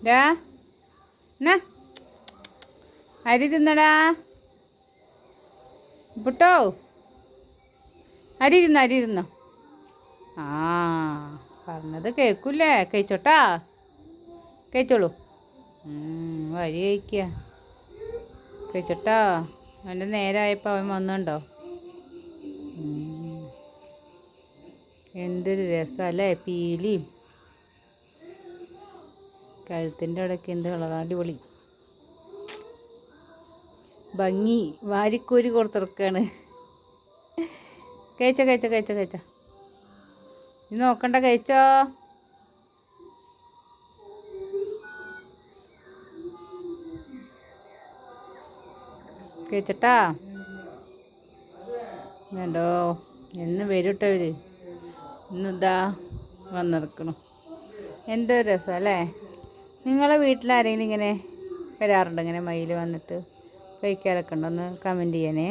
ഡാ എന്നാ അരി തിന്നടാ പുട്ടോ. അരി തിന്നോ. ആ പറഞ്ഞത് കേൾക്കൂലേ? കഴിച്ചോട്ടാ, കഴിച്ചോളൂ. അരി കഴിക്കുക, കഴിച്ചോട്ടാ. അവൻ്റെ നേരമായപ്പോൾ അവൻ വന്നുണ്ടോ? എന്തൊരു രസമല്ലേ, പീലിയും കഴുത്തിൻ്റെ അവിടെയൊക്കെ എന്ത് കളറാ, അടിപൊളി ഭംഗി. വാരിക്കോരി കൊടുത്തിറക്കാണ്. കഴിച്ചോ. നീ നോക്കണ്ട, കഴിച്ചോ. കഴിച്ചട്ടാ. വേണ്ടോ എന്ന് വരും കേട്ടോ ഇവർ. ഇന്നിതാ വന്നിറക്കണം. എന്തോ രസം അല്ലേ. നിങ്ങളെ വീട്ടിലാരെങ്കിലും ഇങ്ങനെ വരാറുണ്ടോ? ഇങ്ങനെ മയിൽ വന്നിട്ട് കഴിക്കാറൊക്കെ ഉണ്ടോ? ഒന്ന് കമൻറ്റ് ചെയ്യണേ.